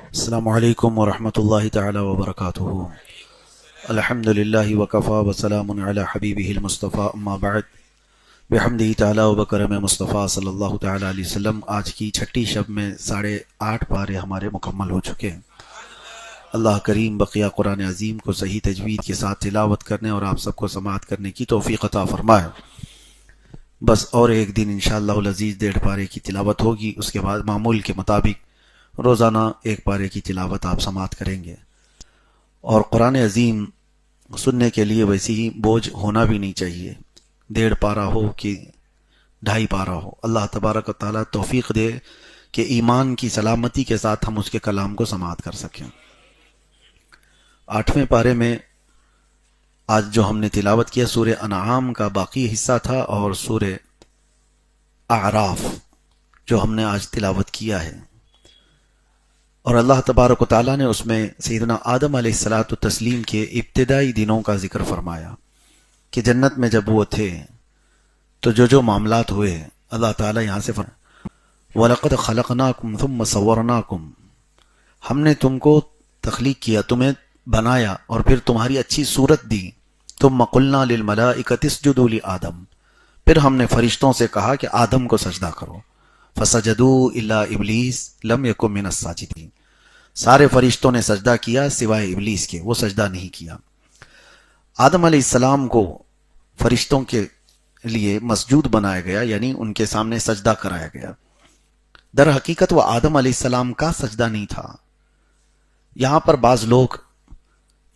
السلام علیکم ورحمۃ اللہ تعالی وبرکاتہ۔ الحمد للہ وکفا وسلام علی حبیبہ المصطفیٰ، اما بعد، بحمدہ تعالی وبکرم مصطفیٰ صلی اللہ تعالی علیہ وسلم۔ آج کی چھٹی شب میں 8.5 پارے ہمارے مکمل ہو چکے ہیں۔ اللہ کریم بقیہ قرآن عظیم کو صحیح تجوید کے ساتھ تلاوت کرنے اور آپ سب کو سماعت کرنے کی توفیق عطا فرمائے۔ بس اور ایک دن انشاءاللہ العزیز 1.5 پارے کی تلاوت ہوگی، اس کے بعد معمول کے مطابق روزانہ 1 پارے کی تلاوت آپ سماعت کریں گے۔ اور قرآن عظیم سننے کے لیے ویسی ہی بوجھ ہونا بھی نہیں چاہیے، 1.5 پارہ ہو کہ 2.5 پارہ ہو۔ اللہ تبارک و تعالیٰ توفیق دے کہ ایمان کی سلامتی کے ساتھ ہم اس کے کلام کو سماعت کر سکیں۔ 8ویں پارے میں آج جو ہم نے تلاوت کیا سورہ انعام کا باقی حصہ تھا، اور سورہ اعراف جو ہم نے آج تلاوت کیا ہے۔ اور اللہ تبارک و تعالیٰ نے اس میں سیدنا آدم علیہ الصلاۃ والتسلیم کے ابتدائی دنوں کا ذکر فرمایا کہ جنت میں جب وہ تھے تو جو معاملات ہوئے، اللہ تعالیٰ یہاں سے فرمایا وَلَقَدْ خَلَقْنَاكُمْ ثُمَّ صَوَّرْنَاكُمْ، ہم نے تم کو تخلیق کیا، تمہیں بنایا اور پھر تمہاری اچھی صورت دی۔ ثُمَّ قُلْنَا لِلْمَلَائِكَةِ اسْجُدُوا لِآدَمَ، پھر ہم نے فرشتوں سے کہا کہ آدم کو سجدہ کرو۔ فَسَجَدُوا إِلَّا إِبْلِيسَ لَمْ يَكُن مِّنَ السَّاجِدِينَ، سارے فرشتوں نے سجدہ کیا سوائے ابلیس کے، وہ سجدہ نہیں کیا۔ آدم علیہ السلام کو فرشتوں کے لیے مسجود بنایا گیا، یعنی ان کے سامنے سجدہ کرایا گیا۔ در حقیقت وہ آدم علیہ السلام کا سجدہ نہیں تھا۔ یہاں پر بعض لوگ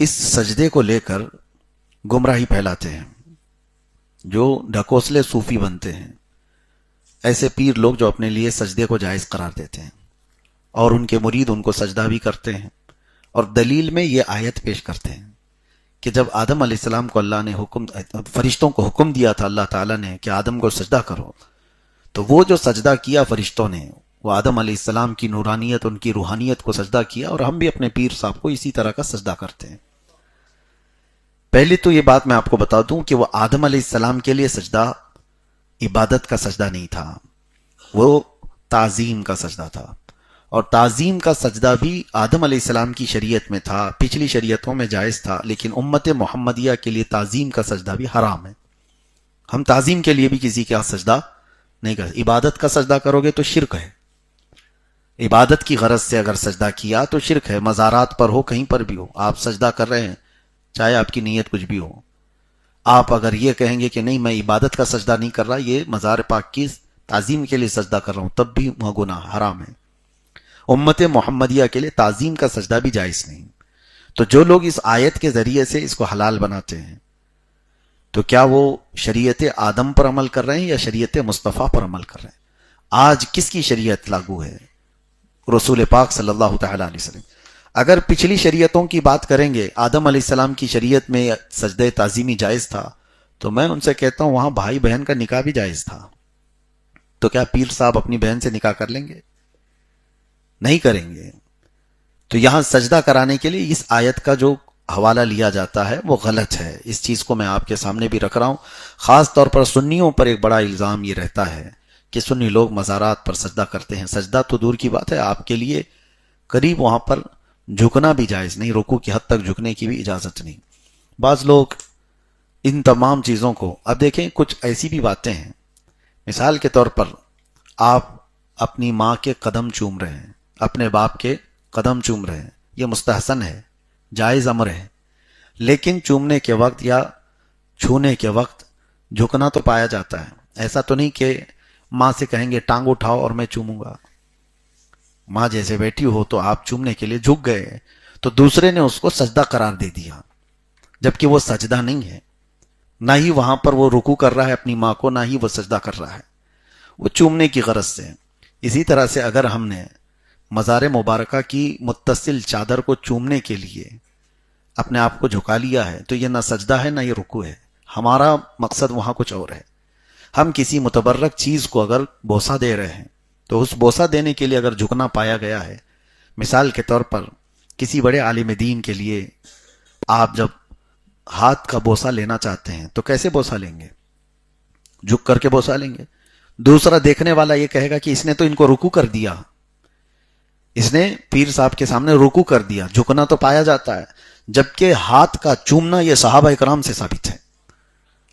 اس سجدے کو لے کر گمراہی پھیلاتے ہیں، جو ڈھکوسلے صوفی بنتے ہیں، ایسے پیر لوگ جو اپنے لیے سجدے کو جائز قرار دیتے ہیں، اور ان کے مرید ان کو سجدہ بھی کرتے ہیں، اور دلیل میں یہ آیت پیش کرتے ہیں کہ جب آدم علیہ السلام کو اللہ نے فرشتوں کو حکم دیا تھا اللہ تعالیٰ نے کہ آدم کو سجدہ کرو، تو وہ جو سجدہ کیا فرشتوں نے، وہ آدم علیہ السلام کی نورانیت، ان کی روحانیت کو سجدہ کیا، اور ہم بھی اپنے پیر صاحب کو اسی طرح کا سجدہ کرتے ہیں۔ پہلے تو یہ بات میں آپ کو بتا دوں کہ وہ آدم علیہ السلام کے لیے سجدہ عبادت کا سجدہ نہیں تھا، وہ تعظیم کا سجدہ تھا، اور تعظیم کا سجدہ بھی آدم علیہ السلام کی شریعت میں تھا، پچھلی شریعتوں میں جائز تھا، لیکن امت محمدیہ کے لیے تعظیم کا سجدہ بھی حرام ہے۔ ہم تعظیم کے لیے بھی کسی کا سجدہ نہیں کرتے۔ عبادت کا سجدہ کرو گے تو شرک ہے، عبادت کی غرض سے اگر سجدہ کیا تو شرک ہے۔ مزارات پر ہو، کہیں پر بھی ہو، آپ سجدہ کر رہے ہیں، چاہے آپ کی نیت کچھ بھی ہو، آپ اگر یہ کہیں گے کہ نہیں میں عبادت کا سجدہ نہیں کر رہا، یہ مزار پاک کی تعظیم کے لیے سجدہ کر رہا ہوں، تب بھی وہ گناہ حرام ہے۔ امت محمدیہ کے لیے تعظیم کا سجدہ بھی جائز نہیں۔ تو جو لوگ اس آیت کے ذریعے سے اس کو حلال بناتے ہیں، تو کیا وہ شریعت آدم پر عمل کر رہے ہیں یا شریعت مصطفیٰ پر عمل کر رہے ہیں؟ آج کس کی شریعت لاگو ہے؟ رسول پاک صلی اللہ تعالی علیہ وسلم۔ اگر پچھلی شریعتوں کی بات کریں گے، آدم علیہ السلام کی شریعت میں سجدہ تعظیمی جائز تھا، تو میں ان سے کہتا ہوں وہاں بھائی بہن کا نکاح بھی جائز تھا، تو کیا پیر صاحب اپنی بہن سے نکاح کر لیں گے؟ نہیں کریں گے۔ تو یہاں سجدہ کرانے کے لیے اس آیت کا جو حوالہ لیا جاتا ہے وہ غلط ہے۔ اس چیز کو میں آپ کے سامنے بھی رکھ رہا ہوں۔ خاص طور پر سنیوں پر ایک بڑا الزام یہ رہتا ہے کہ سنی لوگ مزارات پر سجدہ کرتے ہیں۔ سجدہ تو دور کی بات ہے، آپ کے لیے قریب وہاں پر جھکنا بھی جائز نہیں، رکوع کی حد تک جھکنے کی بھی اجازت نہیں۔ بعض لوگ ان تمام چیزوں کو، اب دیکھیں کچھ ایسی بھی باتیں ہیں، مثال کے طور پر آپ اپنی ماں کے قدم چوم رہے ہیں، اپنے باپ کے قدم چوم رہے ہیں، یہ مستحسن ہے، جائز امر ہے، لیکن چومنے کے وقت یا چھونے کے وقت جھکنا تو پایا جاتا ہے۔ ایسا تو نہیں کہ ماں سے کہیں گے ٹانگ اٹھاؤ اور میں چوموں گا، ماں جیسے بیٹھی ہو تو آپ چومنے کے لیے جھک گئے، تو دوسرے نے اس کو سجدہ قرار دے دیا، جبکہ وہ سجدہ نہیں ہے، نہ ہی وہاں پر وہ رکوع کر رہا ہے اپنی ماں کو، نہ ہی وہ سجدہ کر رہا ہے، وہ چومنے کی غرض سے۔ اسی طرح سے اگر ہم نے مزار مبارکہ کی متصل چادر کو چومنے کے لیے اپنے آپ کو جھکا لیا ہے، تو یہ نہ سجدہ ہے نہ یہ رکوع ہے، ہمارا مقصد وہاں کچھ اور ہے۔ ہم کسی متبرک چیز کو اگر بوسہ دے رہے ہیں تو اس بوسہ دینے کے لیے اگر جھکنا پایا گیا ہے، مثال کے طور پر کسی بڑے عالم دین کے لیے آپ جب ہاتھ کا بوسہ لینا چاہتے ہیں تو کیسے بوسہ لیں گے؟ جھک کر کے بوسہ لیں گے۔ دوسرا دیکھنے والا یہ کہے گا کہ اس نے تو ان کو رکوع کر دیا، اس نے پیر صاحب کے سامنے رکوع کر دیا، جھکنا تو پایا جاتا ہے، جبکہ ہاتھ کا چومنا یہ صحابہ اکرام سے ثابت ہے۔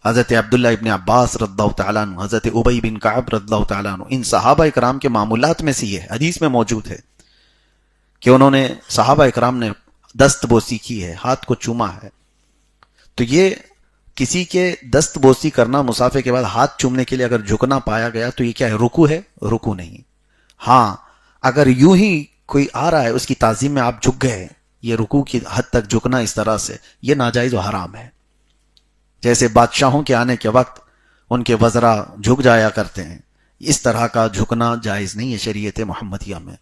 حضرت عبداللہ ابن عباس رضی اللہ تعالیٰ عنہ، حضرت ابی بن کعب رضی اللہ تعالیٰ عنہ، ان صحابہ اکرام کے معمولات میں سے یہ حدیث میں موجود ہے کہ انہوں نے، صحابہ اکرام نے دست بوسی کی ہے، ہاتھ کو چوما ہے۔ تو یہ کسی کے دست بوسی کرنا، مسافے کے بعد ہاتھ چومنے کے لیے اگر جھکنا پایا گیا تو یہ کیا ہے؟ رکوع ہے؟ رکوع نہیں۔ ہاں اگر یوں ہی کوئی آ رہا ہے اس کی تعظیم میں آپ جھک گئے، یہ رکوع کی حد تک جھکنا اس طرح سے، یہ ناجائز و حرام ہے۔ جیسے بادشاہوں کے آنے کے وقت ان کے وزراء جھک جایا کرتے ہیں، اس طرح کا جھکنا جائز نہیں ہے شریعت محمدیہ میں۔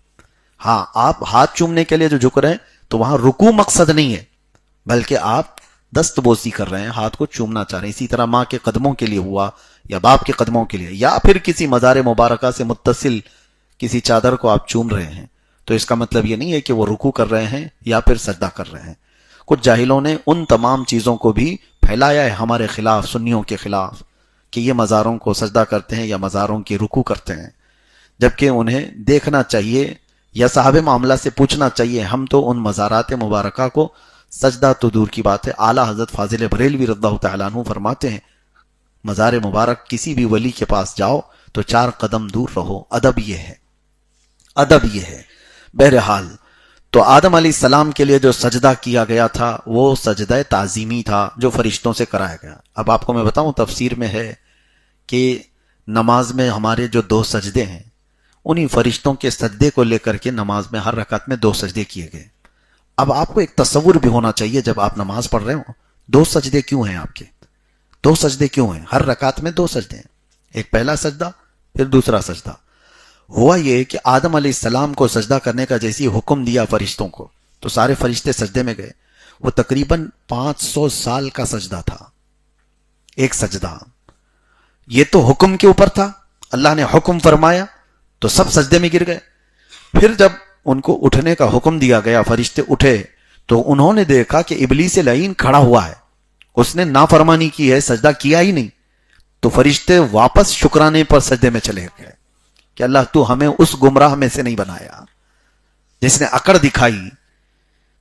ہاں آپ ہاتھ چومنے کے لیے جو جھک رہے ہیں تو وہاں رکوع مقصد نہیں ہے، بلکہ آپ دست بوسی کر رہے ہیں، ہاتھ کو چومنا چاہ رہے ہیں۔ اسی طرح ماں کے قدموں کے لیے ہوا، یا باپ کے قدموں کے لیے، یا پھر کسی مزار مبارکہ سے متصل کسی چادر کو آپ چوم رہے ہیں، تو اس کا مطلب یہ نہیں ہے کہ وہ رکوع کر رہے ہیں یا پھر سجدہ کر رہے ہیں۔ کچھ جاہلوں نے ان تمام چیزوں کو بھی پھیلایا ہے ہمارے خلاف، سنیوں کے خلاف، کہ یہ مزاروں کو سجدہ کرتے ہیں یا مزاروں کی رکوع کرتے ہیں، جبکہ انہیں دیکھنا چاہیے یا صاحب معاملہ سے پوچھنا چاہیے۔ ہم تو ان مزارات مبارکہ کو، سجدہ تو دور کی بات ہے، اعلیٰ حضرت فاضل بریلوی رضی اللہ تعالیٰ عنہ فرماتے ہیں مزار مبارک کسی بھی ولی کے پاس جاؤ تو 4 قدم دور رہو۔ ادب یہ ہے، ادب یہ ہے۔ بہرحال تو آدم علیہ السلام کے لیے جو سجدہ کیا گیا تھا وہ سجدہ تعظیمی تھا جو فرشتوں سے کرایا گیا۔ اب آپ کو میں بتاؤں، تفسیر میں ہے کہ نماز میں ہمارے جو 2 سجدے ہیں، انہی فرشتوں کے سجدے کو لے کر کے نماز میں ہر رکعت میں 2 سجدے کیے گئے۔ اب آپ کو ایک تصور بھی ہونا چاہیے جب آپ نماز پڑھ رہے ہوں، 2 سجدے کیوں ہیں آپ کے؟ 2 سجدے کیوں ہیں؟ ہر رکعت میں 2 سجدے ہیں، ایک پہلا سجدہ پھر دوسرا سجدہ۔ ہوا یہ کہ آدم علیہ السلام کو سجدہ کرنے کا جیسی حکم دیا فرشتوں کو تو سارے فرشتے سجدے میں گئے۔ وہ تقریباً 500 سال کا سجدہ تھا، ایک سجدہ۔ یہ تو حکم کے اوپر تھا، اللہ نے حکم فرمایا تو سب سجدے میں گر گئے۔ پھر جب ان کو اٹھنے کا حکم دیا گیا، فرشتے اٹھے تو انہوں نے دیکھا کہ ابلیس لعین کھڑا ہوا ہے، اس نے نافرمانی کی ہے، سجدہ کیا ہی نہیں۔ تو فرشتے واپس شکرانے پر سجدے میں چلے گئے کہ اللہ تو ہمیں اس گمراہ میں سے نہیں بنایا جس نے اکڑ دکھائی۔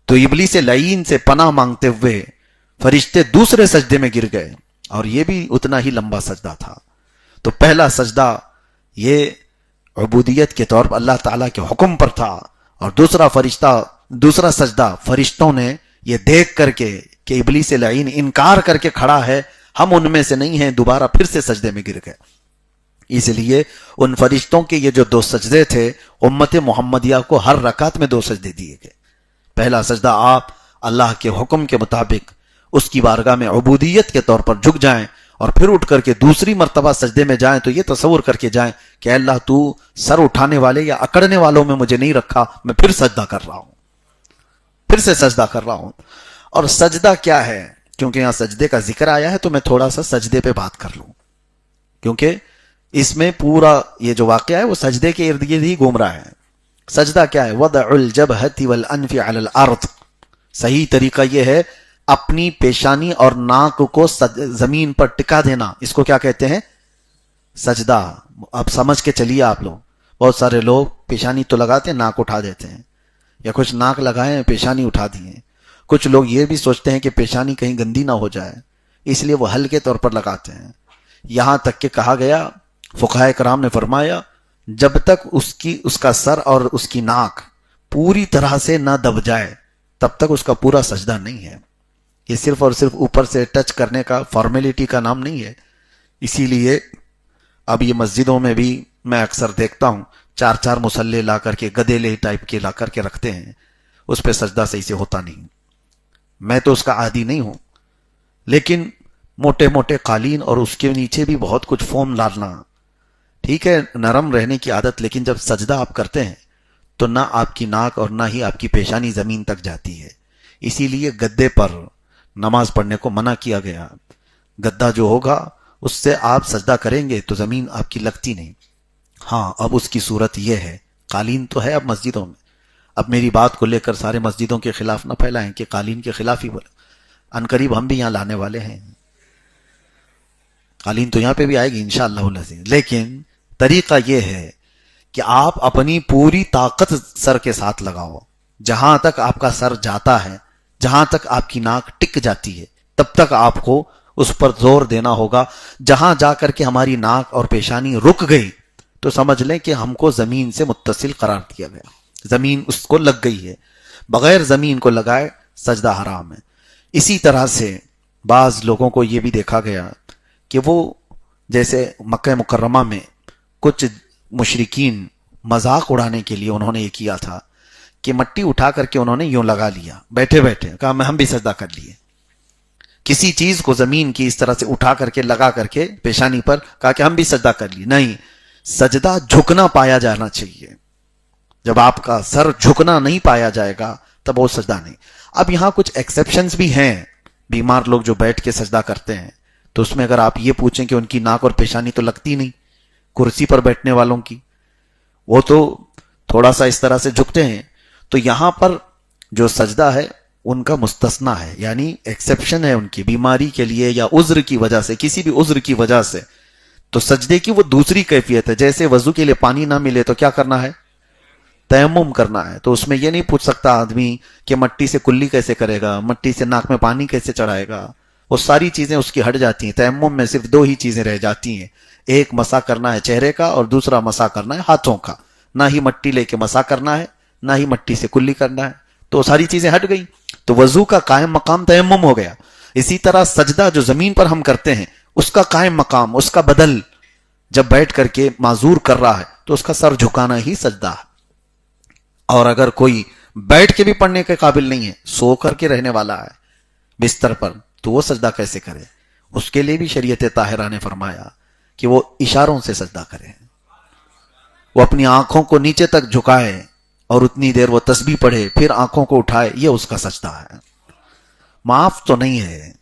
تو ابلیس لعین سے پناہ مانگتے ہوئے فرشتے دوسرے سجدے میں گر گئے، اور یہ بھی اتنا ہی لمبا سجدہ تھا۔ تو پہلا سجدہ یہ عبودیت کے طور پر اللہ تعالیٰ کے حکم پر تھا، اور دوسرا سجدہ فرشتوں نے یہ دیکھ کر کے کہ ابلیس لعین انکار کر کے کھڑا ہے، ہم ان میں سے نہیں ہیں، دوبارہ پھر سے سجدے میں گر گئے۔ اس لیے ان فرشتوں کے یہ جو 2 سجدے تھے، امت محمدیہ کو ہر رکعت میں 2 سجدے دیے گئے۔ پہلا سجدہ آپ اللہ کے حکم کے مطابق اس کی بارگاہ میں عبودیت کے طور پر جھک جائیں، اور پھر اٹھ کر کے دوسری مرتبہ سجدے میں جائیں تو یہ تصور کر کے جائیں کہ اللہ تو سر اٹھانے والے یا اکڑنے والوں میں مجھے نہیں رکھا، میں پھر سجدہ کر رہا ہوں، پھر سے سجدہ کر رہا ہوں۔ اور سجدہ کیا ہے؟ کیونکہ یہاں سجدے کا ذکر آیا ہے تو میں تھوڑا سا سجدے پہ بات کر لوں، کیونکہ اس میں پورا یہ جو واقعہ ہے وہ سجدے کے ارد گرد ہی گھوم رہا ہے۔ سجدہ کیا ہے؟ وضع الجبہۃ والانف علی الارض۔ صحیح طریقہ یہ ہے اپنی پیشانی اور ناک کو زمین پر ٹکا دینا، اس کو کیا کہتے ہیں؟ سجدہ۔ اب سمجھ کے چلیے آپ لوگ، بہت سارے لوگ پیشانی تو لگاتے ہیں، ناک اٹھا دیتے ہیں، یا کچھ ناک لگائے پیشانی اٹھا دیے۔ کچھ لوگ یہ بھی سوچتے ہیں کہ پیشانی کہیں گندی نہ ہو جائے، اس لیے وہ ہلکے طور پر لگاتے ہیں۔ یہاں تک کہ کہا گیا، فقہاء کرام نے فرمایا، جب تک اس کا سر اور اس کی ناک پوری طرح سے نہ دب جائے تب تک اس کا پورا سجدہ نہیں ہے۔ یہ صرف اور صرف اوپر سے ٹچ کرنے کا فارمیلٹی کا نام نہیں ہے۔ اسی لیے اب یہ مسجدوں میں بھی میں اکثر دیکھتا ہوں 4 مصلے لا کر کے، گدیلے ٹائپ کے لا کر کے رکھتے ہیں، اس پہ سجدہ صحیح سے ہوتا نہیں۔ میں تو اس کا عادی نہیں ہوں، لیکن موٹے موٹے قالین اور اس کے نیچے بھی بہت کچھ فوم ڈالنا، ٹھیک ہے، نرم رہنے کی عادت، لیکن جب سجدہ آپ کرتے ہیں تو نہ آپ کی ناک اور نہ ہی آپ کی پیشانی زمین تک جاتی ہے۔ اسی لیے گدے پر نماز پڑھنے کو منع کیا گیا۔ گدا جو ہوگا اس سے آپ سجدہ کریں گے تو زمین آپ کی لگتی نہیں۔ ہاں اب اس کی صورت یہ ہے، قالین تو ہے اب مسجدوں میں، اب میری بات کو لے کر سارے مسجدوں کے خلاف نہ پھیلائیں کہ قالین کے خلاف ہی بولے، عنقریب ہم بھی یہاں لانے والے ہیں، قالین تو یہاں پہ بھی آئے گی انشاءاللہ العزیز۔ لیکن طریقہ یہ ہے کہ آپ اپنی پوری طاقت سر کے ساتھ لگاؤ، جہاں تک آپ کا سر جاتا ہے، جہاں تک آپ کی ناک ٹک جاتی ہے تب تک آپ کو اس پر زور دینا ہوگا۔ جہاں جا کر کے ہماری ناک اور پیشانی رک گئی تو سمجھ لیں کہ ہم کو زمین سے متصل قرار دیا گیا، زمین اس کو لگ گئی ہے، بغیر زمین کو لگائے سجدہ حرام ہے۔ اسی طرح سے بعض لوگوں کو یہ بھی دیکھا گیا کہ وہ جیسے مکہ مکرمہ میں کچھ مشرکین مذاق اڑانے کے لیے انہوں نے یہ کیا تھا کہ مٹی اٹھا کر کے انہوں نے یوں لگا لیا، بیٹھے بیٹھے کہا میں ہم بھی سجدہ کر لیے، کسی چیز کو زمین کی اس طرح سے اٹھا کر کے لگا کر کے پیشانی پر کہا کہ ہم بھی سجدہ کر لیے۔ نہیں، سجدہ جھکنا پایا جانا چاہیے، جب آپ کا سر جھکنا نہیں پایا جائے گا تب وہ سجدہ نہیں۔ اب یہاں کچھ ایکسیپشنز بھی ہیں، بیمار لوگ جو بیٹھ کے سجدہ کرتے ہیں تو اس میں اگر آپ یہ پوچھیں کہ ان کی ناک اور پیشانی تو لگتی نہیں، کرسی پر بیٹھنے والوں کی وہ تو تھوڑا سا اس طرح سے جھکتے ہیں، تو یہاں پر جو سجدہ ہے ان کا مستثنا ہے، یعنی ایکسیپشن ہے ان کی بیماری کے لیے یا عذر کی وجہ سے، کسی بھی عذر کی وجہ سے، تو سجدے کی وہ دوسری کیفیت ہے۔ جیسے وضو کے لیے پانی نہ ملے تو کیا کرنا ہے؟ تیمم کرنا ہے۔ تو اس میں یہ نہیں پوچھ سکتا آدمی کہ مٹی سے کلی کیسے کرے گا، مٹی سے ناک میں پانی کیسے چڑھائے گا، وہ ساری چیزیں اس کی ہٹ جاتی ہیں۔ تیمم میں صرف دو ہی چیزیں رہ جاتی ہیں، ایک مسح کرنا ہے چہرے کا اور دوسرا مسح کرنا ہے ہاتھوں کا، نہ ہی مٹی لے کے مسح کرنا ہے نہ ہی مٹی سے کلی کرنا ہے، تو ساری چیزیں ہٹ گئی، تو وضو کا قائم مقام تیمم ہو گیا۔ اسی طرح سجدہ جو زمین پر ہم کرتے ہیں اس کا قائم مقام، اس کا بدل جب بیٹھ کر کے معذور کر رہا ہے تو اس کا سر جھکانا ہی سجدہ ہے۔ اور اگر کوئی بیٹھ کے بھی پڑھنے کے قابل نہیں ہے، سو کر کے رہنے والا ہے بستر پر، تو وہ سجدہ کیسے کرے؟ اس کے لیے بھی شریعت طاہرہ نے فرمایا کہ وہ اشاروں سے سجدہ کرے، وہ اپنی آنکھوں کو نیچے تک جھکائے اور اتنی دیر وہ تسبیح پڑھے پھر آنکھوں کو اٹھائے، یہ اس کا سجدہ ہے۔ معاف تو نہیں ہے،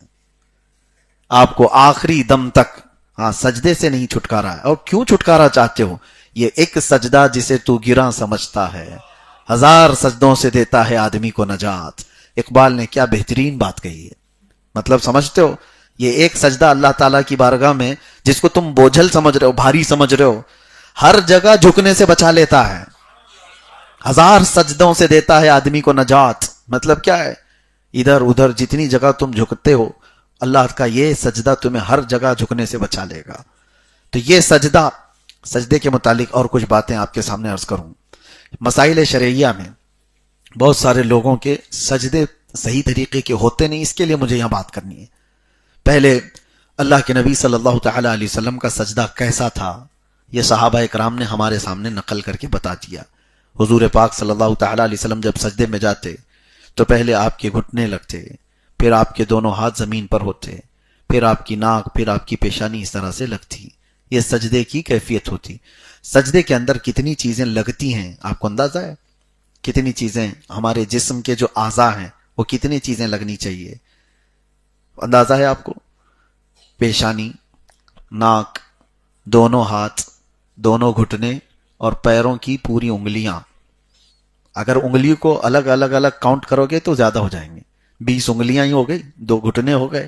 آپ کو آخری دم تک سجدے سے نہیں چھٹکارا ہے۔ اور کیوں چھٹکارا چاہتے ہو؟ یہ ایک سجدہ جسے تو گراں سمجھتا ہے، ہزار سجدوں سے دیتا ہے آدمی کو نجات۔ اقبال نے کیا بہترین بات کہی ہے، مطلب سمجھتے ہو؟ یہ ایک سجدہ اللہ تعالیٰ کی بارگاہ میں جس کو تم بوجھل سمجھ رہے ہو، بھاری سمجھ رہے ہو، ہر جگہ جھکنے سے بچا لیتا ہے، ہزار سجدوں سے دیتا ہے آدمی کو نجات۔ مطلب کیا ہے؟ ادھر ادھر جتنی جگہ تم جھکتے ہو اللہ کا یہ سجدہ تمہیں ہر جگہ جھکنے سے بچا لے گا۔ تو یہ سجدے کے متعلق اور کچھ باتیں آپ کے سامنے عرض کروں۔ مسائل شرعیہ میں بہت سارے لوگوں کے سجدے صحیح طریقے کے ہوتے نہیں، اس کے لیے مجھے یہاں بات کرنی ہے۔ پہلے اللہ کے نبی صلی اللہ تعالی علیہ وسلم کا سجدہ کیسا تھا یہ صحابہ اکرام نے ہمارے سامنے نقل کر کے بتا دیا۔ حضور پاک صلی اللہ تعالی علیہ وسلم جب سجدے میں جاتے تو پہلے آپ کے گھٹنے لگتے، پھر آپ کے دونوں ہاتھ زمین پر ہوتے، پھر آپ کی ناک، پھر آپ کی پیشانی اس طرح سے لگتی۔ یہ سجدے کی کیفیت ہوتی۔ سجدے کے اندر کتنی چیزیں لگتی ہیں آپ کو اندازہ ہے؟ کتنی چیزیں ہمارے جسم کے جو اعضاء ہیں وہ کتنی چیزیں لگنی چاہیے؟ اندازہ ہے آپ کو؟ پیشانی، ناک، دونوں ہاتھ، دونوں گھٹنے اور پیروں کی پوری انگلیاں۔ اگر انگلی کو الگ الگ کاؤنٹ کرو گے تو زیادہ ہو جائیں گے، 20 انگلیاں ہی ہو گئی، 2 گھٹنے ہو گئے،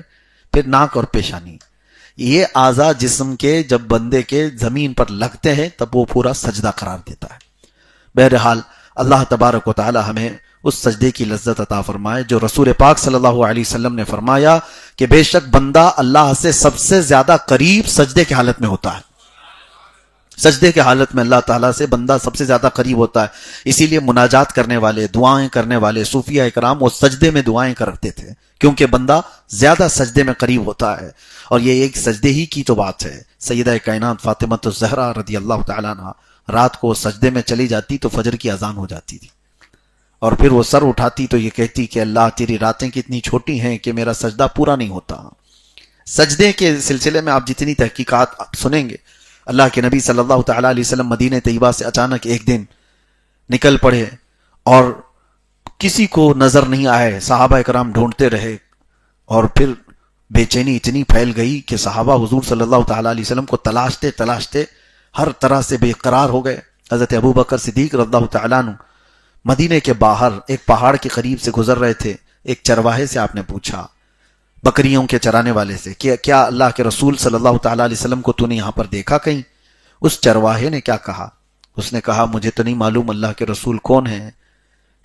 پھر ناک اور پیشانی۔ یہ اعضاء جسم کے جب بندے کے زمین پر لگتے ہیں تب وہ پورا سجدہ قرار دیتا ہے۔ بہرحال اللہ تبارک و تعالی ہمیں اس سجدے کی لذت عطا فرمائے جو رسول پاک صلی اللہ علیہ وسلم نے فرمایا کہ بے شک بندہ اللہ سے سب سے زیادہ قریب سجدے کی حالت میں ہوتا ہے۔ سجدے کی حالت میں اللہ تعالیٰ سے بندہ سب سے زیادہ قریب ہوتا ہے۔ اسی لیے مناجات کرنے والے، دعائیں کرنے والے صوفیہ اکرام وہ سجدے میں دعائیں کرتے تھے، کیونکہ بندہ زیادہ سجدے میں قریب ہوتا ہے۔ اور یہ ایک سجدے ہی کی تو بات ہے۔ سیدہ کائنات فاطمہ الزہرا رضی اللہ تعالیٰ عنہ رات کو سجدے میں چلی جاتی تو فجر کی اذان ہو جاتی تھی، اور پھر وہ سر اٹھاتی تو یہ کہتی کہ اللہ تیری راتیں کتنی چھوٹی ہیں کہ میرا سجدہ پورا نہیں ہوتا۔ سجدے کے سلسلے میں آپ جتنی تحقیقات سنیں گے، اللہ کے نبی صلی اللہ تعالیٰ علیہ وسلم مدینہ طیبہ سے اچانک ایک دن نکل پڑے اور کسی کو نظر نہیں آئے، صحابہ اکرام ڈھونڈتے رہے، اور پھر بے چینی اتنی پھیل گئی کہ صحابہ حضور صلی اللہ تعالیٰ علیہ وسلم کو تلاشتے تلاشتے ہر طرح سے بے قرار ہو گئے۔ حضرت ابو بکر صدیق رضی اللہ تعالیٰ عنہ مدینے کے باہر ایک پہاڑ کے قریب سے گزر رہے تھے۔ ایک چرواہے سے آپ نے پوچھا، بکریوں کے چرانے والے سے، کہ کیا اللہ کے رسول صلی اللہ تعالیٰ علیہ وسلم کو تو نے یہاں پر دیکھا کہیں؟ اس چرواہے نے کیا کہا؟ اس نے کہا مجھے تو نہیں معلوم اللہ کے رسول کون ہیں،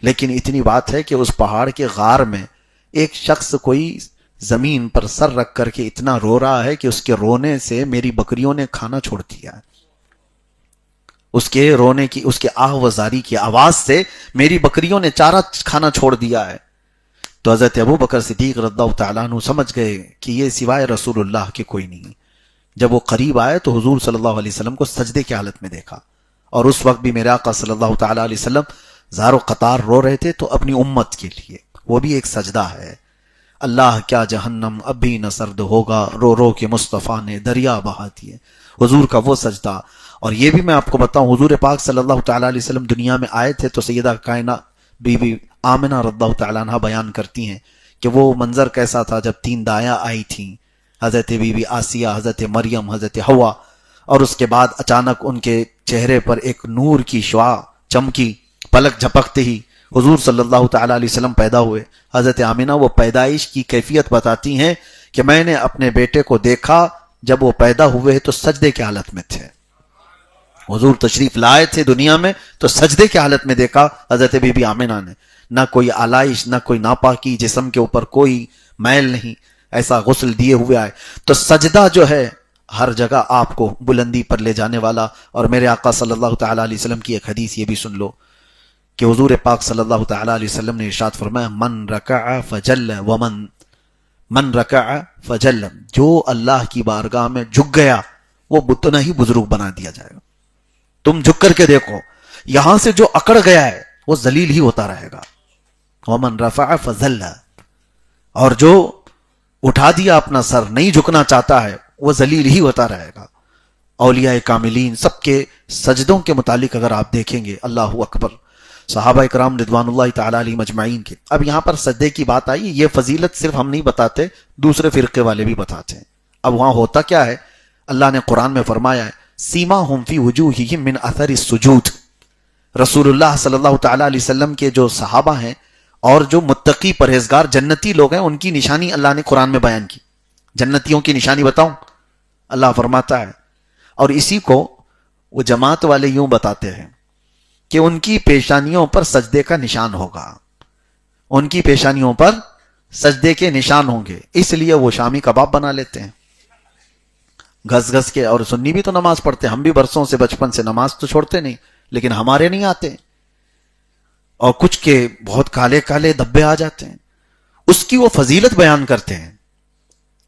لیکن اتنی بات ہے کہ اس پہاڑ کے غار میں ایک شخص کوئی زمین پر سر رکھ کر کے اتنا رو رہا ہے کہ اس کے رونے سے میری بکریوں نے کھانا چھوڑ دیا ہے، اس کے رونے کی، اس کے آہ و زاری کی آواز سے میری بکریوں نے چارہ کھانا چھوڑ دیا ہے۔ تو حضرت ابو بکر صدیق رضی اللہ تعالیٰ عنہ سمجھ گئے کہ یہ سوائے رسول اللہ کے کوئی نہیں۔ جب وہ قریب آئے تو حضور صلی اللہ علیہ وسلم کو سجدے کی حالت میں دیکھا، اور اس وقت بھی میرے آقا صلی اللہ تعالیٰ علیہ وسلم زار و قطار رو رہے تھے، تو اپنی امت کے لیے وہ بھی ایک سجدہ ہے۔ اللہ کیا جہنم اب بھی نہ سرد ہوگا، رو رو کے مصطفیٰ نے دریا بہا دیے، حضور کا وہ سجدہ۔ اور یہ بھی میں آپ کو بتاؤں، حضور پاک صلی اللہ تعالیٰ علیہ وسلم دنیا میں آئے تھے تو سیدہ کائنہ بی بی آمنہ رضی اللہ تعالیٰ عنہ بیان کرتی ہیں کہ وہ منظر کیسا تھا جب 3 دایاں آئی تھیں، حضرت بی بی آسیہ، حضرت مریم، حضرت حوا، اور اس کے بعد اچانک ان کے چہرے پر ایک نور کی شعاع چمکی، پلک جھپکتے ہی حضور صلی اللہ تعالیٰ علیہ وسلم پیدا ہوئے۔ حضرت آمنہ وہ پیدائش کی کیفیت بتاتی ہیں کہ میں نے اپنے بیٹے کو دیکھا جب وہ پیدا ہوئے تو سجدے کی حالت میں تھے، حضور تشریف لائے تھے دنیا میں تو سجدے کی حالت میں دیکھا حضرت بی بی آمنہ نے، نہ کوئی آلائش، نہ کوئی ناپاکی، جسم کے اوپر کوئی میل نہیں، ایسا غسل دیے ہوئے آئے۔ تو سجدہ جو ہے ہر جگہ آپ کو بلندی پر لے جانے والا۔ اور میرے آقا صلی اللہ تعالیٰ علیہ وسلم کی ایک حدیث یہ بھی سن لو کہ حضور پاک صلی اللہ تعالیٰ علیہ وسلم نے ارشاد فرمایا من رکع فجل من رکع فجل، جو اللہ کی بارگاہ میں جھک گیا وہ اتنا ہی بزرگ بنا دیا جائے گا۔ تم جھک کر کے دیکھو، یہاں سے جو اکڑ گیا ہے وہ ذلیل ہی ہوتا رہے گا۔ ومن رفع فذل، اور جو اٹھا دیا اپنا سر، نہیں جھکنا چاہتا ہے، وہ ذلیل ہی ہوتا رہے گا۔ اولیاء کاملین سب کے سجدوں کے متعلق اگر آپ دیکھیں گے، اللہ اکبر، صحابہ کرام رضوان اللہ تعالیٰ علیہ مجمعین کے۔ اب یہاں پر سجدے کی بات آئی، یہ فضیلت صرف ہم نہیں بتاتے، دوسرے فرقے والے بھی بتاتے ہیں۔ اب وہاں ہوتا کیا ہے، اللہ نے قرآن میں فرمایا ہے سیماہم فی وجوہہم من اثر السجود، رسول اللہ صلی اللہ تعالیٰ علیہ وسلم کے جو صحابہ ہیں اور جو متقی پرہیزگار جنتی لوگ ہیں، ان کی نشانی اللہ نے قرآن میں بیان کی۔ جنتیوں کی نشانی بتاؤں، اللہ فرماتا ہے، اور اسی کو وہ جماعت والے یوں بتاتے ہیں کہ ان کی پیشانیوں پر سجدے کا نشان ہوگا، ان کی پیشانیوں پر سجدے کے نشان ہوں گے، اس لیے وہ شامی کباب بنا لیتے ہیں گھس گھس کے۔ اور سنی بھی تو نماز پڑھتے ہیں، ہم بھی برسوں سے بچپن سے نماز تو چھوڑتے نہیں، لیکن ہمارے نہیں آتے، اور کچھ کے بہت کالے کالے دھبے آ جاتے ہیں۔ اس کی وہ فضیلت بیان کرتے ہیں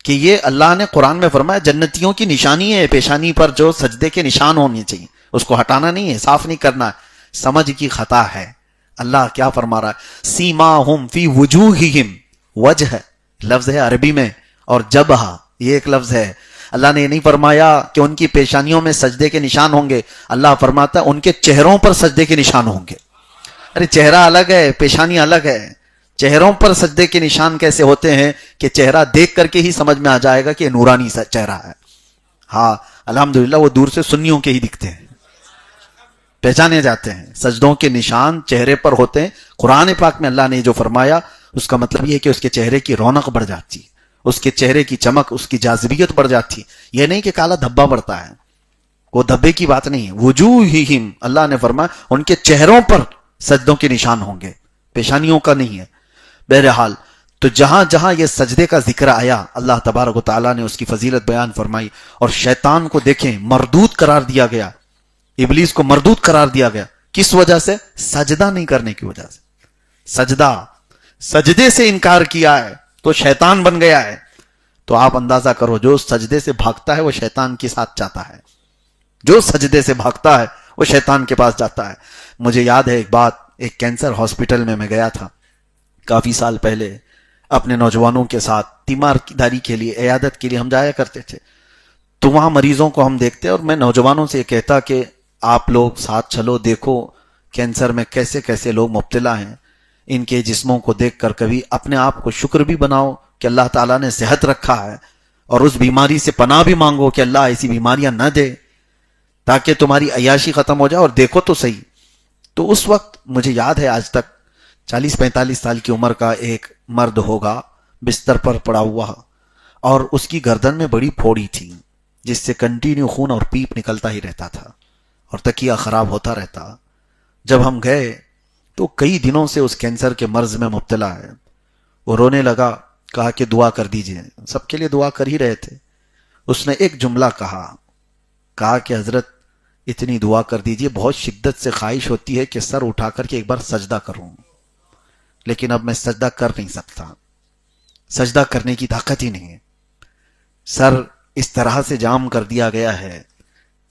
کہ یہ اللہ نے قرآن میں فرمایا جنتیوں کی نشانی ہے پیشانی پر جو سجدے کے نشان ہونے چاہیے، اس کو ہٹانا نہیں ہے، صاف نہیں کرنا ہے، سمجھ کی خطا ہے۔ اللہ کیا فرما رہا ہے، سیماہم فی وجوہہم، وجہ لفظ ہے عربی میں، اور جبہہ یہ ایک لفظ ہے۔ اللہ نے یہ نہیں فرمایا کہ ان کی پیشانیوں میں سجدے کے نشان ہوں گے، اللہ فرماتا ہے ان کے چہروں پر سجدے کے نشان ہوں گے۔ ارے چہرہ الگ ہے، پیشانی الگ ہے، چہروں پر سجدے کے نشان کیسے ہوتے ہیں کہ چہرہ دیکھ کر کے ہی سمجھ میں آ جائے گا کہ یہ نورانی سا چہرہ ہے۔ ہاں الحمدللہ وہ دور سے سنیوں کے ہی دکھتے ہیں، پہچانے جاتے ہیں، سجدوں کے نشان چہرے پر ہوتے ہیں۔ قرآن پاک میں اللہ نے جو فرمایا اس کا مطلب یہ ہے کہ اس کے چہرے کی رونق بڑھ جاتی، اس کے چہرے کی چمک، اس کی جاذبیت بڑھ جاتی۔ یہ نہیں کہ کالا دھبا بڑھتا ہے، وہ دھبے کی بات نہیں ہے۔ وجوہہم، اللہ نے فرمایا ان کے چہروں پر سجدوں کے نشان ہوں گے، پیشانیوں کا نہیں ہے۔ بہرحال تو جہاں جہاں یہ سجدے کا ذکر آیا، اللہ تبارک و تعالیٰ نے اس کی فضیلت بیان فرمائی۔ اور شیطان کو دیکھیں مردود قرار دیا گیا، ابلیس کو مردود قرار دیا گیا، کس وجہ سے؟ سجدہ نہیں کرنے کی وجہ سے۔ سجدے سے انکار کیا ہے تو شیطان بن گیا ہے۔ تو آپ اندازہ کرو، جو سجدے سے بھاگتا ہے وہ شیطان کے ساتھ جاتا ہے، جو سجدے سے بھاگتا ہے وہ شیطان کے پاس جاتا ہے۔ مجھے یاد ہے ایک بات، ایک کینسر ہاسپٹل میں گیا تھا کافی سال پہلے، اپنے نوجوانوں کے ساتھ تیمارداری کے لیے، عیادت کے لیے ہم جایا کرتے تھے۔ تو وہاں مریضوں کو ہم دیکھتے، اور میں نوجوانوں سے یہ کہتا کہ آپ لوگ ساتھ چلو، دیکھو کینسر میں کیسے کیسے لوگ مبتلا ہیں، ان کے جسموں کو دیکھ کر کبھی اپنے آپ کو شکر بھی بناؤ کہ اللہ تعالیٰ نے صحت رکھا ہے، اور اس بیماری سے پناہ بھی مانگو کہ اللہ ایسی بیماریاں نہ دے تاکہ تمہاری عیاشی ختم ہو جائے، اور دیکھو تو صحیح۔ تو اس وقت مجھے یاد ہے آج تک 40-45 سال کی عمر کا ایک مرد ہوگا، بستر پر پڑا ہوا، اور اس کی گردن میں بڑی پھوڑی تھی جس سے کنٹینیو خون اور پیپ نکلتا ہی رہتا تھا، اور تکیہ خراب ہوتا رہتا. جب ہم گئے تو کئی دنوں سے اس کینسر کے مرض میں مبتلا ہے. وہ رونے لگا, کہا کہ دعا کر دیجئے. سب کے لیے دعا کر ہی رہے تھے. اس نے ایک جملہ کہا کہ حضرت اتنی دعا کر دیجئے, بہت شدت سے خواہش ہوتی ہے کہ سر اٹھا کر کے ایک بار سجدہ کروں, لیکن اب میں سجدہ کر نہیں سکتا, سجدہ کرنے کی طاقت ہی نہیں ہے. سر اس طرح سے جام کر دیا گیا ہے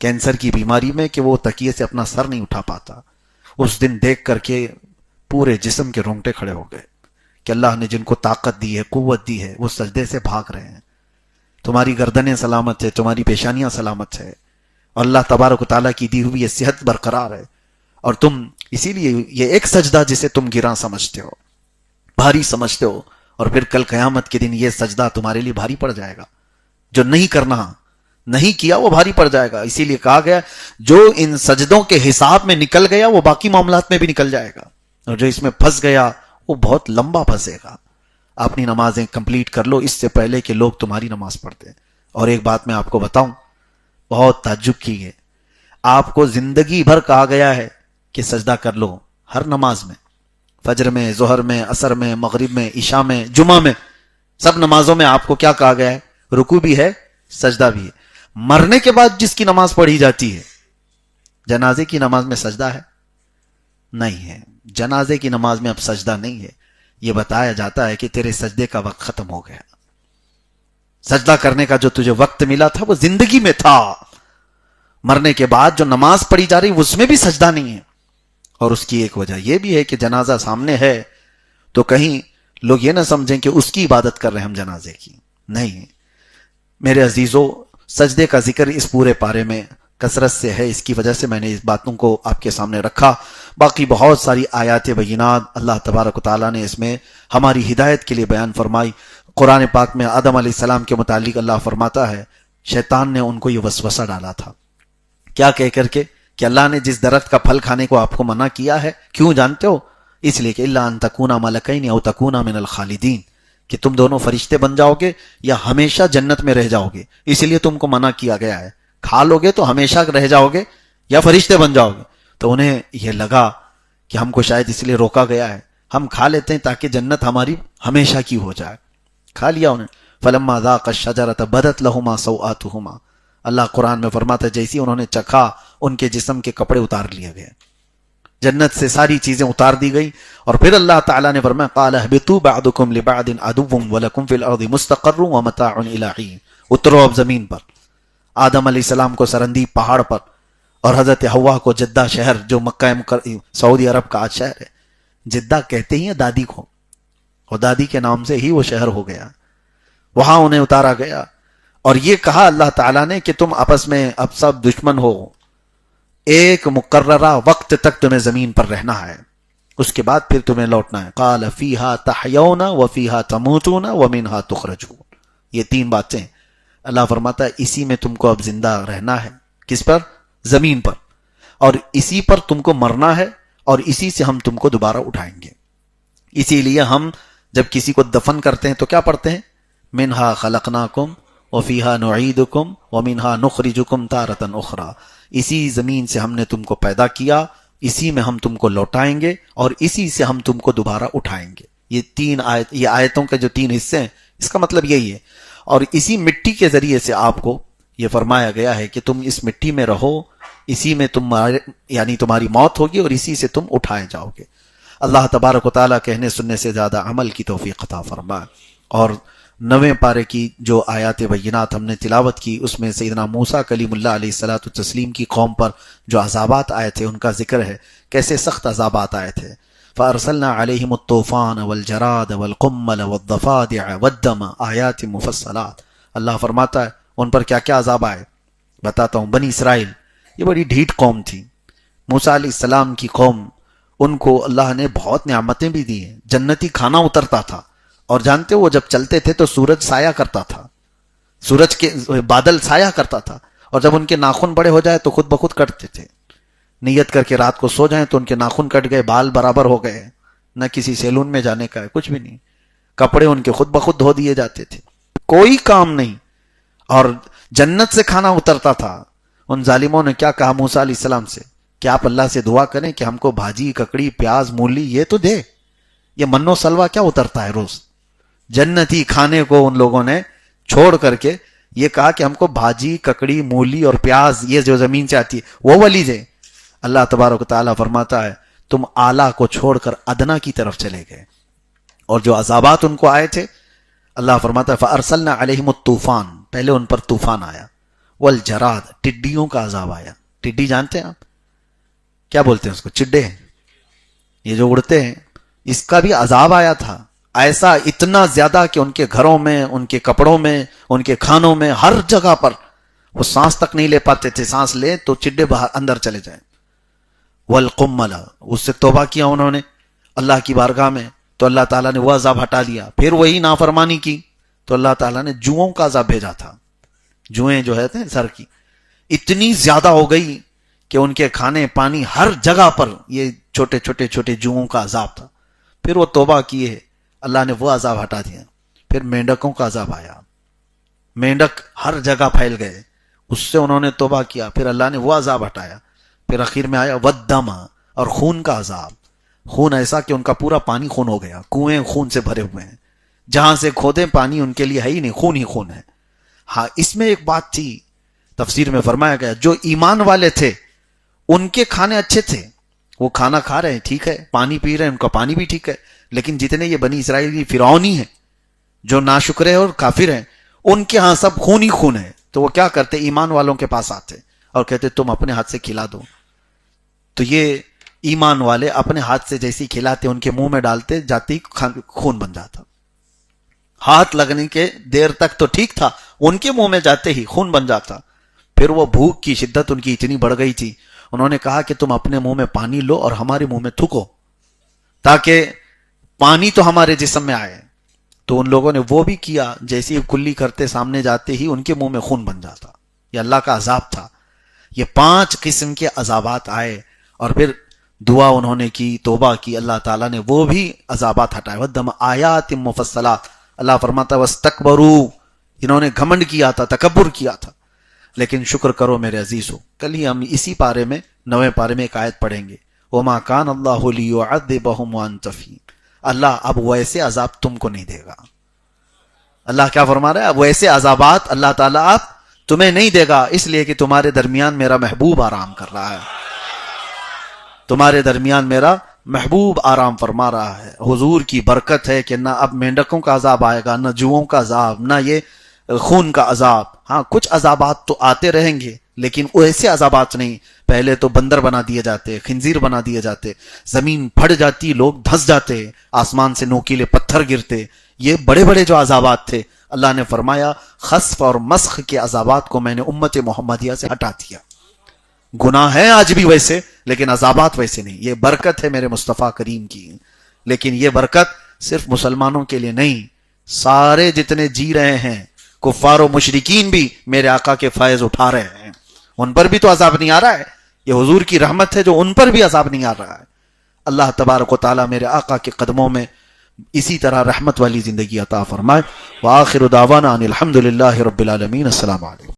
کینسر کی بیماری میں کہ وہ تکیے سے اپنا سر نہیں اٹھا پاتا. اس دن دیکھ کر کے پورے جسم کے رونگٹے کھڑے ہو گئے کہ اللہ نے جن کو طاقت دی ہے, قوت دی ہے, وہ سجدے سے بھاگ رہے ہیں. تمہاری گردنیں سلامت ہے, تمہاری پیشانیاں سلامت ہے, اور اللہ تبارک و تعالیٰ کی دی ہوئی یہ صحت برقرار ہے. اور تم اسی لیے یہ ایک سجدہ جسے تم گراں سمجھتے ہو, بھاری سمجھتے ہو, اور پھر کل قیامت کے دن یہ سجدہ تمہارے لیے بھاری پڑ جائے گا. جو نہیں کرنا, نہیں کیا, وہ بھاری پڑ جائے گا. اسی لیے کہا گیا جو ان سجدوں کے حساب میں نکل گیا وہ باقی معاملات میں بھی نکل جائے گا, اور جو اس میں پھنس گیا وہ بہت لمبا پھنسے گا. اپنی نمازیں کمپلیٹ کر لو اس سے پہلے کہ لوگ تمہاری نماز پڑھتے ہیں. اور ایک بات میں آپ کو بتاؤں, بہت تعجب کی ہے, آپ کو زندگی بھر کہا گیا ہے کہ سجدہ کر لو ہر نماز میں, فجر میں, ظہر میں, عصر میں, مغرب میں, عشاء میں, جمعہ میں, سب نمازوں میں آپ کو کیا کہا گیا ہے؟ رکوع بھی ہے, سجدہ بھی ہے. مرنے کے بعد جس کی نماز پڑھی جاتی ہے, جنازے کی نماز میں سجدہ ہے؟ نہیں ہے. جنازے کی نماز میں اب سجدہ نہیں ہے. یہ بتایا جاتا ہے کہ تیرے سجدے کا وقت ختم ہو گیا. سجدہ کرنے کا جو تجھے وقت ملا تھا وہ زندگی میں تھا. مرنے کے بعد جو نماز پڑھی جا رہی اس میں بھی سجدہ نہیں ہے. اور اس کی ایک وجہ یہ بھی ہے کہ جنازہ سامنے ہے تو کہیں لوگ یہ نہ سمجھیں کہ اس کی عبادت کر رہے ہیں ہم جنازے کی. نہیں میرے عزیزو, سجدے کا ذکر اس پورے پارے میں کثرت سے ہے, اس کی وجہ سے میں نے اس باتوں کو آپ کے سامنے رکھا. باقی بہت ساری آیات بینات اللہ تبارک و تعالیٰ نے اس میں ہماری ہدایت کے لیے بیان فرمائی. قرآن پاک میں آدم علیہ السلام کے متعلق اللہ فرماتا ہے شیطان نے ان کو یہ وسوسہ ڈالا تھا, کیا کہہ کر کے کہ اللہ نے جس درخت کا پھل کھانے کو آپ کو منع کیا ہے, کیوں جانتے ہو؟ اس لیے کہ الا ان تکونا ملکین او تکونا من الخالدین, کہ تم دونوں فرشتے بن جاؤ گے یا ہمیشہ جنت میں رہ جاؤ گے, اس لیے تم کو منع کیا گیا ہے. کھا لو گے تو ہمیشہ رہ جاؤ گے یا فرشتے بن جاؤ گے. تو انہیں یہ لگا کہ ہم کو شاید اس لیے روکا گیا ہے, ہم کھا لیتے ہیں تاکہ جنت ہماری ہمیشہ کی ہو جائے. کھا لیا انہیں. فلما ذاق الشجرة بدت لهما سوآتهما, اللہ قرآن میں فرماتا ہے جیسی انہوں نے چکھا ان کے جسم کے کپڑے اتار لیے گئے, جنت سے ساری چیزیں اتار دی گئی. اور پھر اللہ تعالیٰ نے فرمایا قال اهبطوا بعضكم لبعض عدو ولكم في الارض مستقر ومتاع الى حين, اترو اب زمین پر. آدم علیہ السلام کو سرندی پہاڑ پر, اور حضرت حوا کو جدہ شہر جو مکہ سعودی عرب کا آج شہر ہے, جدہ کہتے ہی ہیں دادی کو, اور دادی کے نام سے ہی وہ شہر ہو گیا, وہاں انہیں اتارا گیا. اور یہ کہا اللہ تعالیٰ نے کہ تم آپس میں اب سب دشمن ہو, ایک مقررہ وقت تک تمہیں زمین پر رہنا ہے, اس کے بعد پھر تمہیں لوٹنا ہے. قال فیہا تحیون وفیہا تموتون ومنہا تخرجون, یہ تین باتیں اللہ فرماتا ہے اسی میں تم کو اب زندہ رہنا ہے. کس پر؟ زمین پر. اور اسی پر تم کو مرنا ہے, اور اسی سے ہم تم کو دوبارہ اٹھائیں گے. اسی لیے ہم جب کسی کو دفن کرتے ہیں تو کیا پڑھتے ہیں؟ منہا خلقناکم وفیہا نعیدکم ومنہا نخرجکم تارۃ اخری, اسی زمین سے ہم نے تم کو پیدا کیا, اسی میں ہم تم کو لوٹائیں گے, اور اسی سے ہم تم کو دوبارہ اٹھائیں گے. یہ تین آیت, یہ آیتوں کے جو تین حصے ہیں اس کا مطلب یہی ہے. اور اسی مٹی کے ذریعے سے آپ کو یہ فرمایا گیا ہے کہ تم اس مٹی میں رہو, اسی میں یعنی تمہاری موت ہوگی اور اسی سے تم اٹھائے جاؤ گے. اللہ تبارک و تعالیٰ کہنے سننے سے زیادہ عمل کی توفیق عطا فرمائے. اور 9ویں پارے کی جو آیات بینات ہم نے تلاوت کی اس میں سیدنا موسیٰ کلیم اللہ علیہ الصلوۃ والتسلیم کی قوم پر جو عذابات آئے تھے ان کا ذکر ہے, کیسے سخت عذابات آئے تھے. فَأَرْسَلْنَا عَلَيْهِمُ الطُّوفَانَ وَالْجَرَادَ وَالْقُمَّلَ وَالضَّفَادِعَ وَالدَّمَ آیَاتٍ مُفَصَّلَاتٍ. اللہ فرماتا ہے ان پر کیا کیا عذاب آئے بتاتا ہوں. بنی اسرائیل یہ بڑی ڈھیٹ قوم تھی, موسیٰ علیہ السلام کی قوم, ان کو اللہ نے بہت نعمتیں بھی دی ہیں, جنتی کھانا اترتا تھا, اور جانتے ہو وہ جب چلتے تھے تو سورج سایہ کرتا تھا, سورج کے بادل سایہ کرتا تھا, اور جب ان کے ناخن بڑے ہو جائے تو خود بخود کٹتے تھے. نیت کر کے رات کو سو جائیں تو ان کے ناخن کٹ گئے, بال برابر ہو گئے, نہ کسی سیلون میں جانے کا ہے, کچھ بھی نہیں, کپڑے ان کے خود بخود دھو دیے جاتے تھے, کوئی کام نہیں. اور جنت سے کھانا اترتا تھا, ان ظالموں نے کیا کہا موسیٰ علیہ السلام سے کہ آپ اللہ سے دعا کریں کہ ہم کو بھاجی ککڑی پیاز مولی یہ تو دے، یہ من و سلوہ کیا اترتا ہے روز؟ جنتی کھانے کو ان لوگوں نے چھوڑ کر کے یہ کہا کہ ہم کو بھاجی ککڑی مولی اور پیاز یہ جو زمین سے آتی ہے وہ والی دے۔ اللہ تبارک و تعالیٰ فرماتا ہے تم اعلیٰ کو چھوڑ کر ادنا کی طرف چلے گئے، اور جو عذابات ان کو آئے تھے اللہ فرماتا ہے فَأَرْسَلْنَا عَلَيْهِمُ الطوفان، پہلے ان پر طوفان آیا، والجراد، ٹڈیوں کا عذاب آیا۔ ٹڈی جانتے ہیں آپ کیا بولتے ہیں اس کو؟ چڈے، یہ جو اڑتے ہیں، اس کا بھی عذاب آیا تھا، ایسا اتنا زیادہ کہ ان کے گھروں میں، ان کے کپڑوں میں، ان کے کھانوں میں، ہر جگہ پر وہ سانس تک نہیں لے پاتے تھے، سانس لے تو چڈے باہر اندر چلے جائیں۔ والقمل، اس سے توبہ کیا انہوں نے اللہ کی بارگاہ میں تو اللہ تعالیٰ نے وہ عذاب ہٹا دیا، پھر وہی نافرمانی کی تو اللہ تعالیٰ نے جوؤں کا عذاب بھیجا تھا۔ جوئیں جو ہے سر کی اتنی زیادہ ہو گئی کہ ان کے کھانے پانی ہر جگہ پر یہ چھوٹے چھوٹے چھوٹے جوؤں کا عذاب تھا۔ پھر وہ توبہ کیے، اللہ نے وہ عذاب ہٹا دیا۔ پھر مینڈکوں کا عذاب آیا، مینڈک ہر جگہ پھیل گئے، اس سے انہوں نے توبہ کیا، پھر اللہ نے وہ عذاب ہٹایا۔ پھر آخر میں آیا والدم، اور خون کا عذاب، خون ایسا کہ ان کا پورا پانی خون ہو گیا، کنویں خون سے بھرے ہوئے ہیں، جہاں سے کھودیں پانی ان کے لیے ہے ہی نہیں، خون ہی خون ہے۔ ہاں اس میں ایک بات تھی، تفسیر میں فرمایا گیا جو ایمان والے تھے ان کے کھانے اچھے تھے، وہ کھانا کھا رہے ہیں ٹھیک ہے، پانی پی رہے ہیں، ان کا پانی بھی ٹھیک ہے، لیکن جتنے یہ بنی اسرائیلی فرعونی ہیں جو ناشکر ہیں اور کافر ہیں، ان کے ہاں سب خون ہی خون ہے۔ تو وہ کیا کرتے؟ ایمان والوں کے پاس آتے اور کہتے تم اپنے ہاتھ سے کھلا دو، تو یہ ایمان والے اپنے ہاتھ سے جیسی کھلاتے ان کے منہ میں ڈالتے، جاتی خون بن جاتا، ہاتھ لگنے کے دیر تک تو ٹھیک تھا، ان کے منہ میں جاتے ہی خون بن جاتا۔ پھر وہ بھوک کی شدت ان کی اتنی بڑھ گئی تھی، انہوں نے کہا کہ تم اپنے منہ میں پانی لو اور ہمارے منہ میں تھوکو تاکہ پانی تو ہمارے جسم میں آئے۔ تو ان لوگوں نے وہ بھی کیا، جیسی کلی کرتے سامنے جاتے ہی ان کے منہ میں خون بن جاتا۔ یہ اللہ کا عذاب تھا۔ یہ 5 قسم کے عذابات آئے اور پھر دعا انہوں نے کی، توبہ کی، اللہ تعالیٰ نے وہ بھی عذابات ہٹائے۔ وَدَّمَ آیات مفصلات، اللہ فرماتا وَاسْتَكْبَرُوا، انہوں نے گھمنڈ کیا تھا، تکبر کیا تھا۔ لیکن شکر کرو میرے عزیزو، کل ہی ہم اسی پارے میں 9ویں پارے میں ایک آیت پڑھیں گے، وَمَا كَانَ اللَّهُ لِيُعَذِّبَهُمْ وَأَنْتَ فِيهِمْ، اللہ اب ویسے عذاب تم کو نہیں دے گا۔ اللہ کیا فرما رہا ہے؟ اب ویسے عذابات اللہ تعالیٰ اب تمہیں نہیں دے گا، اس لیے کہ تمہارے درمیان میرا محبوب آرام کر رہا ہے، تمہارے درمیان میرا محبوب آرام فرما رہا ہے۔ حضور کی برکت ہے کہ نہ اب مینڈکوں کا عذاب آئے گا، نہ جوؤں کا عذاب، نہ یہ خون کا عذاب۔ ہاں کچھ عذابات تو آتے رہیں گے لیکن ایسے عذابات نہیں۔ پہلے تو بندر بنا دیے جاتے، خنزیر بنا دیے جاتے، زمین پھٹ جاتی، لوگ دھس جاتے، آسمان سے نوکیلے پتھر گرتے، یہ بڑے بڑے جو عذابات تھے، اللہ نے فرمایا خسف اور مسخ کے عذابات کو میں نے امت محمدیہ سے ہٹا دیا۔ گناہ ہے آج بھی ویسے، لیکن عذابات ویسے نہیں۔ یہ برکت ہے میرے مصطفیٰ کریم کی، لیکن یہ برکت صرف مسلمانوں کے لیے نہیں، سارے جتنے جی رہے ہیں کفار و مشرکین بھی میرے آقا کے فیض اٹھا رہے ہیں، ان پر بھی تو عذاب نہیں آ رہا ہے۔ یہ حضور کی رحمت ہے جو ان پر بھی عذاب نہیں آ رہا ہے۔ اللہ تبارک و تعالیٰ میرے آقا کے قدموں میں اسی طرح رحمت والی زندگی عطا فرمائے۔ وآخر دعوانا ان الحمد للہ رب العالمین۔ السلام علیکم۔